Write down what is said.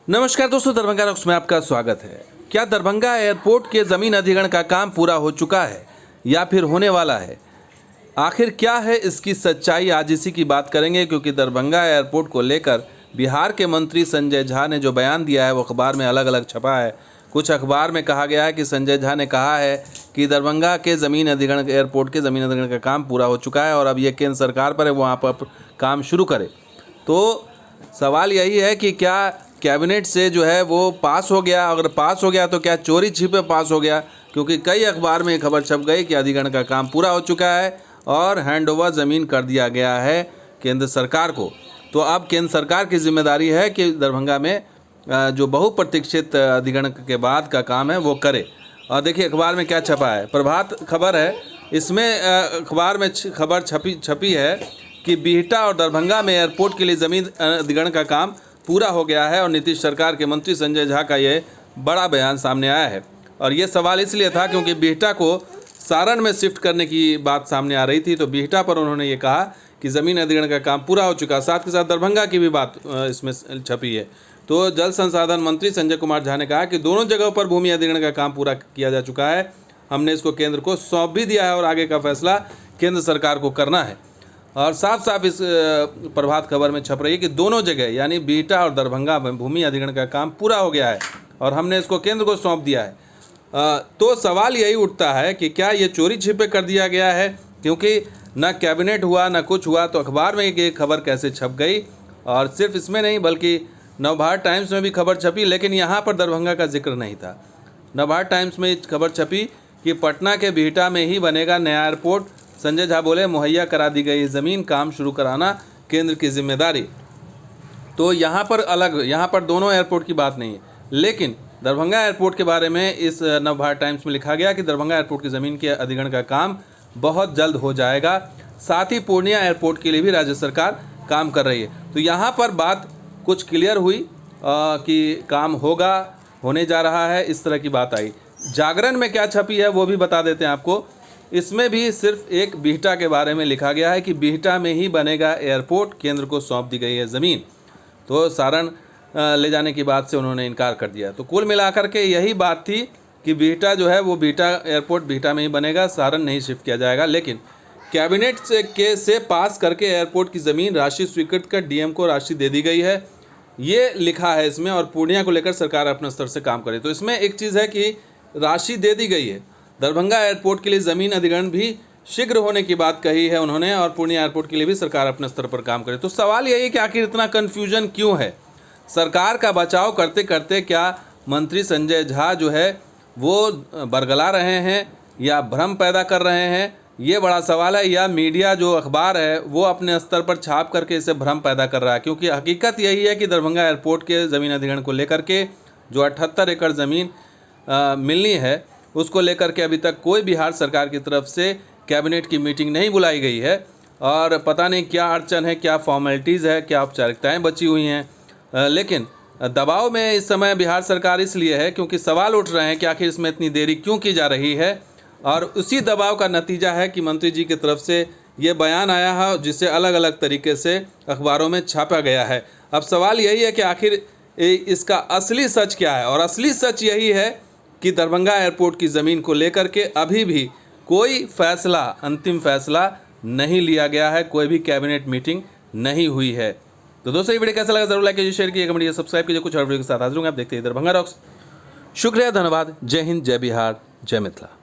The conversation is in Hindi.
नमस्कार दोस्तों, दरभंगा रॉक्स में आपका स्वागत है। क्या दरभंगा एयरपोर्ट के ज़मीन अधिग्रहण का काम पूरा हो चुका है या फिर होने वाला है? आखिर क्या है इसकी सच्चाई, आज इसी की बात करेंगे, क्योंकि दरभंगा एयरपोर्ट को लेकर बिहार के मंत्री संजय झा ने जो बयान दिया है वो अखबार में अलग अलग छपा है। कुछ अखबार में कहा गया है कि संजय झा ने कहा है कि दरभंगा के ज़मीन अधिग्रहण, एयरपोर्ट के ज़मीन अधिग्रहण का काम पूरा हो चुका है और अब ये केंद्र सरकार पर है वहाँ पर काम शुरू करे। तो सवाल यही है कि क्या कैबिनेट से जो है वो पास हो गया? अगर पास हो गया तो क्या चोरी छिपे पास हो गया? क्योंकि कई अखबार में खबर छप गई कि अधिग्रहण का काम पूरा हो चुका है और हैंडओवर ज़मीन कर दिया गया है केंद्र सरकार को। तो अब केंद्र सरकार की जिम्मेदारी है कि दरभंगा में जो बहुप्रतीक्षित अधिग्रहण के बाद का काम है वो करे। और देखिए अखबार में क्या छपा है, प्रभात खबर है, इसमें अखबार में खबर छपी है कि बिहटा और दरभंगा में एयरपोर्ट के लिए ज़मीन अधिग्रहण का काम पूरा हो गया है और नीतीश सरकार के मंत्री संजय झा का ये बड़ा बयान सामने आया है। और ये सवाल इसलिए था क्योंकि बिहटा को सारण में शिफ्ट करने की बात सामने आ रही थी, तो बिहटा पर उन्होंने ये कहा कि ज़मीन अधिग्रहण का काम पूरा हो चुका। साथ के साथ दरभंगा की भी बात इसमें छपी है। तो जल संसाधन मंत्री संजय कुमार झा ने कहा कि दोनों जगहों पर भूमि अधिग्रहण का काम पूरा किया जा चुका है, हमने इसको केंद्र को सौंप भी दिया है और आगे का फैसला केंद्र सरकार को करना है। और साफ साफ इस प्रभात खबर में छप रही है कि दोनों जगह यानी बिहटा और दरभंगा में भूमि अधिग्रहण का काम पूरा हो गया है और हमने इसको केंद्र को सौंप दिया है। तो सवाल यही उठता है कि क्या ये चोरी छिपे कर दिया गया है, क्योंकि न कैबिनेट हुआ न कुछ हुआ, तो अखबार में ये खबर कैसे छप गई? और सिर्फ इसमें नहीं बल्कि नवभारत टाइम्स में भी खबर छपी, लेकिन यहाँ पर दरभंगा का जिक्र नहीं था। नवभारत टाइम्स में खबर छपी कि पटना के बिहटा में ही बनेगा नया एयरपोर्ट। संजय झा बोले मुहैया करा दी गई ज़मीन, काम शुरू कराना केंद्र की जिम्मेदारी। तो यहाँ पर दोनों एयरपोर्ट की बात नहीं है, लेकिन दरभंगा एयरपोर्ट के बारे में इस नवभारत टाइम्स में लिखा गया कि दरभंगा एयरपोर्ट की ज़मीन के अधिग्रहण का काम बहुत जल्द हो जाएगा। साथ ही पूर्णिया एयरपोर्ट के लिए भी राज्य सरकार काम कर रही है। तो यहाँ पर बात कुछ क्लियर हुई कि काम होने जा रहा है, इस तरह की बात आई। जागरण में क्या छपी है वो भी बता देते हैं आपको। इसमें भी सिर्फ एक बिहटा के बारे में लिखा गया है कि बिहटा में ही बनेगा एयरपोर्ट, केंद्र को सौंप दी गई है ज़मीन। तो सारण ले जाने की बात से उन्होंने इनकार कर दिया। तो कुल मिलाकर के यही बात थी कि बिहटा जो है वो बिहटा एयरपोर्ट बिहटा में ही बनेगा, सारण नहीं शिफ्ट किया जाएगा। लेकिन कैबिनेट से पास करके एयरपोर्ट की ज़मीन राशि स्वीकृत कर डीएम को राशि दे दी गई है, ये लिखा है इसमें। और पूर्णिया को लेकर सरकार अपने स्तर से काम करे। तो इसमें एक चीज़ है कि राशि दे दी गई है। दरभंगा एयरपोर्ट के लिए ज़मीन अधिग्रहण भी शीघ्र होने की बात कही है उन्होंने, और पूर्णिया एयरपोर्ट के लिए भी सरकार अपने स्तर पर काम करे। तो सवाल यही है कि आखिर इतना कन्फ्यूजन क्यों है? सरकार का बचाव करते करते क्या मंत्री संजय झा जो है वो बरगला रहे हैं या भ्रम पैदा कर रहे हैं? ये बड़ा सवाल है। या मीडिया जो अखबार है वो अपने स्तर पर छाप करके इसे भ्रम पैदा कर रहा है? क्योंकि हकीकत यही है कि दरभंगा एयरपोर्ट के ज़मीन अधिग्रहण को लेकर के जो 78 एकड़ ज़मीन मिलनी है उसको लेकर के अभी तक कोई बिहार सरकार की तरफ से कैबिनेट की मीटिंग नहीं बुलाई गई है। और पता नहीं क्या अड़चन है, क्या फॉर्मेलिटीज़ है, क्या औपचारिकताएँ बची हुई हैं। लेकिन दबाव में इस समय बिहार सरकार इसलिए है क्योंकि सवाल उठ रहे हैं कि आखिर इसमें इतनी देरी क्यों की जा रही है। और उसी दबाव का नतीजा है कि मंत्री जी की तरफ से ये बयान आया है जिसे अलग अलग तरीके से अखबारों में छापा गया है। अब सवाल यही है कि आखिर इसका असली सच क्या है? और असली सच यही है कि दरभंगा एयरपोर्ट की ज़मीन को लेकर के अभी भी कोई फैसला, अंतिम फैसला नहीं लिया गया है, कोई भी कैबिनेट मीटिंग नहीं हुई है। तो दोस्तों ये वीडियो कैसा लगा जरूर लाइक कीजिए, शेयर कीजिए, कमेंट कीजिए, सब्सक्राइब कीजिए। कुछ और वीडियो के साथ हाजिर होंगे। आप देखते हैं दरभंगा रॉक्स। शुक्रिया, धन्यवाद। जय हिंद, जय बिहार, जय मिथिला।